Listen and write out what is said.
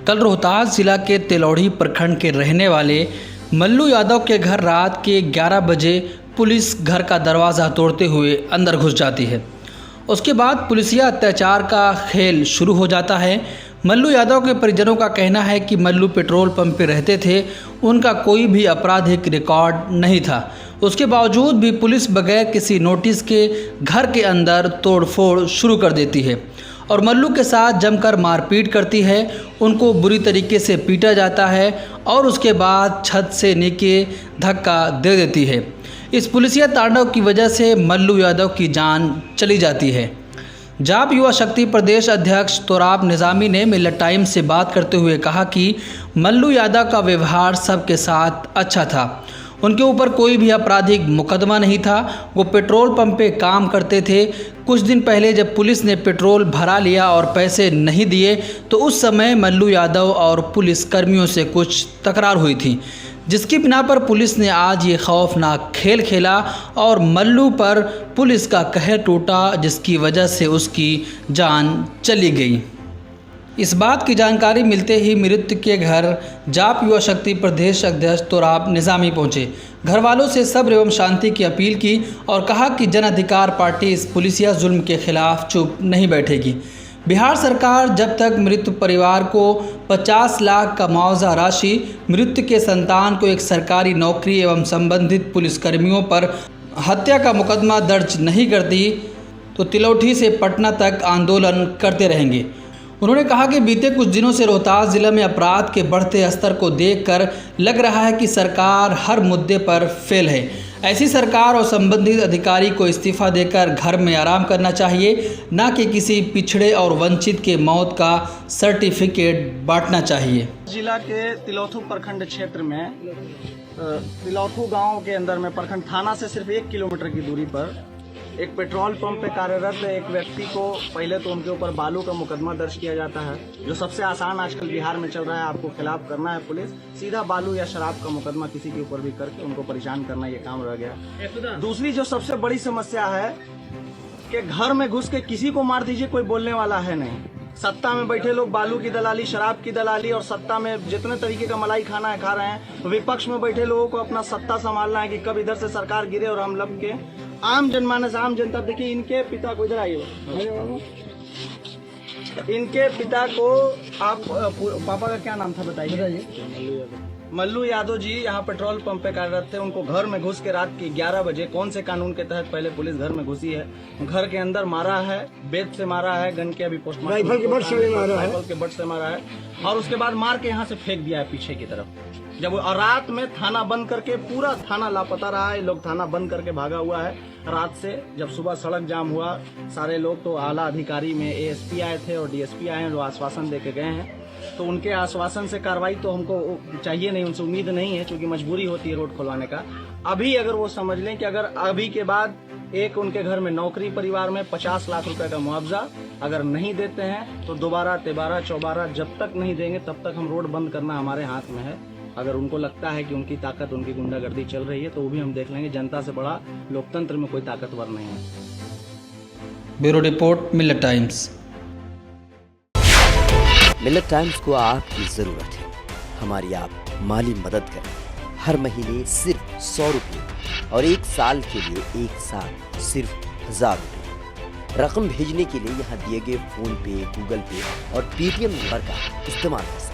कल रोहतास जिला के तिलौड़ी प्रखंड के रहने वाले मल्लू यादव के घर रात के 11 बजे पुलिस घर का दरवाज़ा तोड़ते हुए अंदर घुस जाती है। उसके बाद पुलिसिया अत्याचार का खेल शुरू हो जाता है। मल्लू यादव के परिजनों का कहना है कि मल्लू पेट्रोल पंप पर रहते थे, उनका कोई भी आपराधिक रिकॉर्ड नहीं था। उसके बावजूद भी पुलिस बगैर किसी नोटिस के घर के अंदर तोड़फोड़ शुरू कर देती है और मल्लू के साथ जमकर मारपीट करती है। उनको बुरी तरीके से पीटा जाता है और उसके बाद छत से नीचे धक्का दे देती है। इस पुलिसिया तांडव की वजह से मल्लू यादव की जान चली जाती है। जाप युवा शक्ति प्रदेश अध्यक्ष तोराब निज़ामी ने मिलत टाइम्स से बात करते हुए कहा कि मल्लू यादव का व्यवहार सबके साथ अच्छा था। उनके ऊपर कोई भी आपराधिक मुकदमा नहीं था। वो पेट्रोल पंप पे काम करते थे। कुछ दिन पहले जब पुलिस ने पेट्रोल भरा लिया और पैसे नहीं दिए तो उस समय मल्लू यादव और पुलिस कर्मियों से कुछ तकरार हुई थी, जिसकी बिना पर पुलिस ने आज ये खौफनाक खेल खेला और मल्लू पर पुलिस का कहर टूटा, जिसकी वजह से उसकी जान चली गई। इस बात की जानकारी मिलते ही मृतक के घर जाप युवा शक्ति प्रदेश अध्यक्ष तोराब निज़ामी पहुंचे। घर वालों से सब्र एवं शांति की अपील की और कहा कि जन अधिकार पार्टी इस पुलिसिया जुल्म के खिलाफ चुप नहीं बैठेगी। बिहार सरकार जब तक मृत परिवार को 50 लाख का मुआवजा राशि, मृतक के संतान को एक सरकारी नौकरी एवं संबंधित पुलिसकर्मियों पर हत्या का मुकदमा दर्ज नहीं करती तो तिलौठी से पटना तक आंदोलन करते रहेंगे। उन्होंने कहा कि बीते कुछ दिनों से रोहतास जिले में अपराध के बढ़ते स्तर को देखकर लग रहा है कि सरकार हर मुद्दे पर फेल है। ऐसी सरकार और संबंधित अधिकारी को इस्तीफा देकर घर में आराम करना चाहिए, न कि किसी पिछड़े और वंचित के मौत का सर्टिफिकेट बांटना चाहिए। जिला के तिलौथू प्रखंड क्षेत्र में तिलौथू गांव के अंदर में प्रखंड थाना से सिर्फ 1 किलोमीटर की दूरी पर एक पेट्रोल पंप पे कार्यरत एक व्यक्ति को पहले तो उनके ऊपर बालू का मुकदमा दर्ज किया जाता है, जो सबसे आसान आजकल बिहार में चल रहा है। आपको खिलाफ करना है पुलिस, सीधा बालू या शराब का मुकदमा किसी के ऊपर भी करके उनको परेशान करना, ये काम रह गया। दूसरी जो सबसे बड़ी समस्या है कि घर में घुस के किसी को मार दीजिए, कोई बोलने वाला है नहीं। सत्ता में बैठे लोग बालू की दलाली, शराब की दलाली और सत्ता में जितने तरीके का मलाई खाना है खा रहे हैं। विपक्ष में बैठे लोगों को अपना सत्ता संभालना है कि कब इधर से सरकार गिरे और हम लब के आम जनमानस, आम जनता। देखिए इनके पिता को, इधर आइए, इनके पिता को आप पापा का क्या नाम था बताइए? मल्लू यादव जी यहाँ पेट्रोल पंप पे कार्यरत थे। उनको घर में घुस के रात के 11 बजे कौन से कानून के तहत पहले पुलिस घर में घुसी है, घर के अंदर मारा है, बेत से मारा है, गन के अभी पोस्टमार्टम राइफल के बट से मारा है और उसके बाद मार के यहाँ से फेंक दिया है पीछे की तरफ। जब रात में थाना बंद करके, पूरा थाना लापता रहा है, लोग थाना बंद करके भागा हुआ है रात से। जब सुबह सड़क जाम हुआ, सारे लोग तो आला अधिकारी में एएसपी आए थे और डीएसपी आए हैं जो आश्वासन दे के गए हैं। तो उनके आश्वासन से कार्रवाई तो हमको चाहिए नहीं, उनसे उम्मीद नहीं है, क्योंकि मजबूरी होती है रोड खुलवाने का। अभी अगर वो समझ लें कि अगर अभी के बाद एक उनके घर में नौकरी, परिवार में 50 लाख रुपए का मुआवजा अगर नहीं देते हैं तो दोबारा, तिबारा, चौबारा जब तक नहीं देंगे तब तक हम रोड बंद करना हमारे हाथ में है। अगर उनको लगता है कि उनकी ताकत, उनकी गुंडागर्दी चल रही है तो वो भी हम देख लेंगे। जनता से बड़ा लोकतंत्र में कोई ताकतवर नहीं है। ब्यूरो रिपोर्ट, मिलत टाइम्स। मिलत टाइम्स को आपकी जरूरत है, हमारी आप माली मदद करें। हर महीने सिर्फ 100 रुपये और 1 साल के लिए एक साथ सिर्फ 1000 रुपये। रकम भेजने के लिए यहाँ दिए गए फोन पे, गूगल पे और पेटीएम नंबर का इस्तेमाल कर सकते हैं।